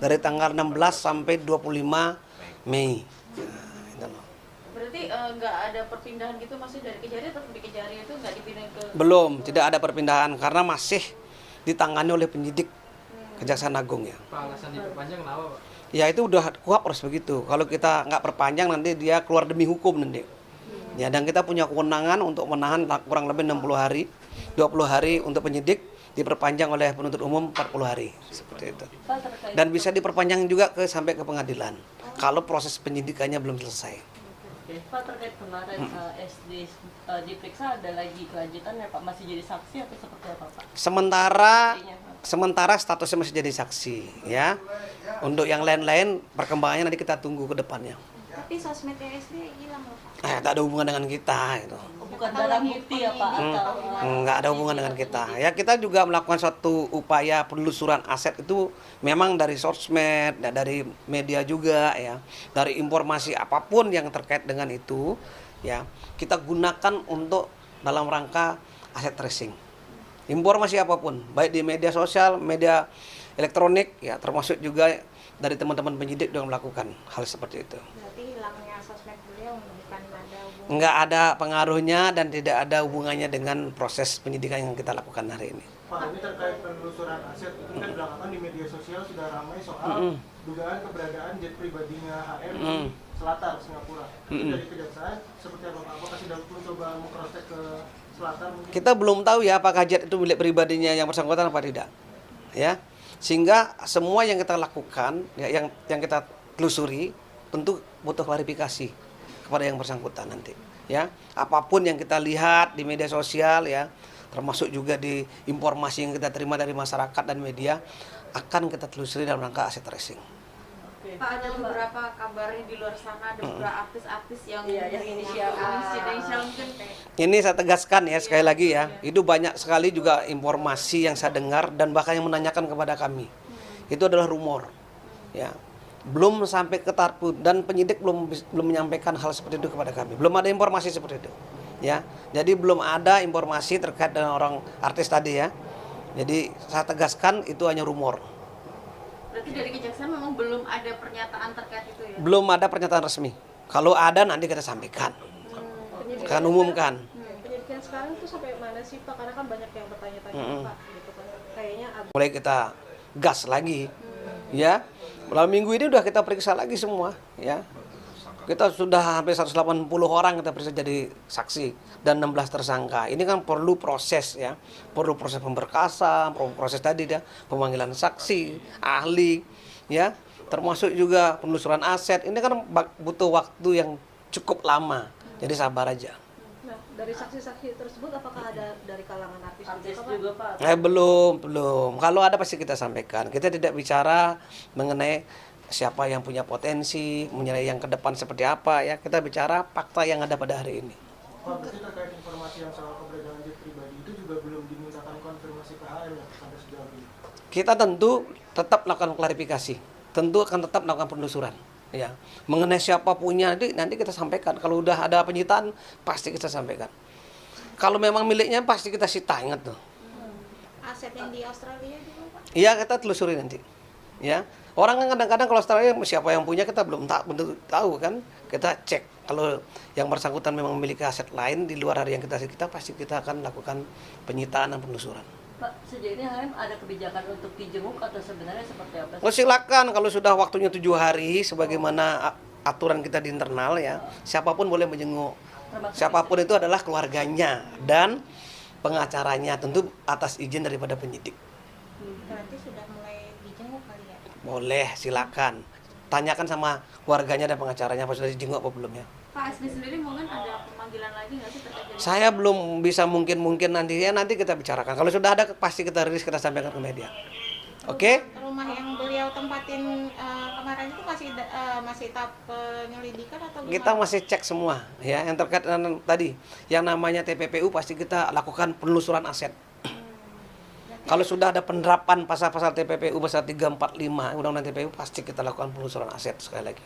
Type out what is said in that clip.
dari tanggal 16 sampai 25 Mei. Berarti nggak ada perpindahan gitu, maksudnya dari Kejari atau di Kejari itu nggak dipindahin ke... Belum, tidak ada perpindahan karena masih ditangani oleh penyidik Kejaksaan Agung ya. Pak, alasan diperpanjang kenapa, Pak? Ya itu udah kuap harus begitu. Kalau kita nggak perpanjang nanti dia keluar demi hukum nanti. Ya, dan kita punya kewenangan untuk menahan kurang lebih 60 hari, 20 hari untuk penyidik, diperpanjang oleh penuntut umum 40 hari seperti itu. Dan bisa diperpanjang juga sampai ke pengadilan kalau proses penyidikannya belum selesai. Pak, terkait kemarin SD diperiksa, ada lagi kelanjutan ya Pak? Masih jadi saksi atau seperti apa Pak? Sementara statusnya masih jadi saksi ya. Untuk yang lain-lain perkembangannya nanti kita tunggu ke depannya. Tapi sosmed SD hilang loh Pak. Tak ada hubungan dengan kita gitu. Bukan barang bukti ya Pak? Nggak ada hubungan dengan kita. Ya kita juga melakukan suatu upaya penelusuran aset itu memang dari sosmed, dari media juga ya, dari informasi apapun yang terkait dengan itu ya kita gunakan untuk dalam rangka aset tracing. Informasi apapun, baik di media sosial, media elektronik ya, termasuk juga dari teman-teman penyidik yang melakukan hal seperti itu. Berarti hilangnya sosmed beliau bukan ada hubungan. Nggak ada pengaruhnya dan tidak ada hubungannya dengan proses penyidikan yang kita lakukan hari ini. Pak, ini terkait penelusuran aset, itu kan belakangan di media sosial sudah ramai soal dugaan keberadaan jet pribadinya HM di Selatar, Singapura. Itu dari Kejaksaan seperti apa Pak? Apakah sudah mencoba mengcross-check ke Selatar mungkin? Kita belum tahu ya apakah jet itu milik pribadinya yang bersangkutan apa tidak. Ya. Sehingga semua yang kita lakukan, ya, yang kita telusuri tentu butuh klarifikasi kepada yang bersangkutan nanti. Ya, apapun yang kita lihat di media sosial ya, termasuk juga di informasi yang kita terima dari masyarakat dan media, akan kita telusuri dalam rangka aset tracing. Pak, ada beberapa kabarnya di luar sana, ada beberapa artis-artis yang inisial mungkin kayak... Ini saya tegaskan ya sekali lagi ya, itu banyak sekali juga informasi yang saya dengar dan bahkan yang menanyakan kepada kami. Itu adalah rumor. Ya. Belum sampai ke tahap dan penyidik belum menyampaikan hal seperti itu kepada kami. Belum ada informasi seperti itu. Ya. Jadi belum ada informasi terkait dengan orang artis tadi ya. Jadi saya tegaskan itu hanya rumor. Berarti dari Kejaksaan memang belum ada pernyataan terkait itu ya? Belum ada pernyataan resmi. Kalau ada nanti kita sampaikan. Akan umumkan. Penyidikan sekarang itu sampai mana sih Pak? Karena kan banyak yang bertanya-tanya Pak, gitu kan. Kayaknya Mulai kita gas lagi. Ya. Malam minggu ini udah kita periksa lagi semua, ya. Kita sudah hampir 180 orang kita periksa jadi saksi dan 16 tersangka. Ini kan perlu proses ya. Perlu proses pemberkasan, perlu proses tadi ya, pemanggilan saksi, ahli, ya. Termasuk juga penelusuran aset. Ini kan butuh waktu yang cukup lama. Jadi sabar aja. Nah, dari saksi-saksi tersebut apakah ada dari kalangan artis juga Pak? Belum. Kalau ada pasti kita sampaikan. Kita tidak bicara mengenai siapa yang punya potensi, mengenai yang ke depan seperti apa ya. Kita bicara fakta yang ada pada hari ini. Pak, berarti terkait informasi yang soal keberadaan jet pribadi itu juga belum dimintakan konfirmasi ke HM ya sampai sejauh ini? Kita tentu tetap melakukan klarifikasi. Tentu akan tetap melakukan penelusuran. Ya, mengenai siapa punya nanti kita sampaikan. Kalau udah ada penyitaan pasti kita sampaikan. Kalau memang miliknya pasti kita sita, ingat tuh. Aset yang di Australia juga Pak? Iya, kita telusuri nanti. Ya, orang kan kadang-kadang kalau Australia siapa yang punya kita belum tahu kan. Kita cek kalau yang bersangkutan memang memiliki aset lain di luar dari yang kita pasti kita akan lakukan penyitaan dan penelusuran. Pak, sejauh ini HM ada kebijakan untuk dijenguk atau sebenarnya seperti apa? Oh, silakan kalau sudah waktunya 7 hari sebagaimana aturan kita di internal ya, siapapun boleh menjenguk. Siapapun itu adalah keluarganya dan pengacaranya, tentu atas izin daripada penyidik. Berarti sudah mulai dijenguk kali ya? Boleh, silakan. Tanyakan sama keluarganya dan pengacaranya apa sudah dijenguk apa belum ya. Pak SB sendiri mungkin ada pemanggilan lagi nggak sih terkait dengan... Saya belum bisa mungkin nanti kita bicarakan. Kalau sudah ada pasti kita rilis, kita sampaikan ke media. Oke? Rumah yang beliau tempatin kemarin itu masih tahap penyelidikan atau gimana? Kita masih cek semua ya yang terkait dengan tadi yang namanya TPPU pasti kita lakukan penelusuran aset. Kalau sudah ada penerapan pasal-pasal TPPU pasal 345 Undang-Undang TPPU pasti kita lakukan penelusuran aset sekali lagi.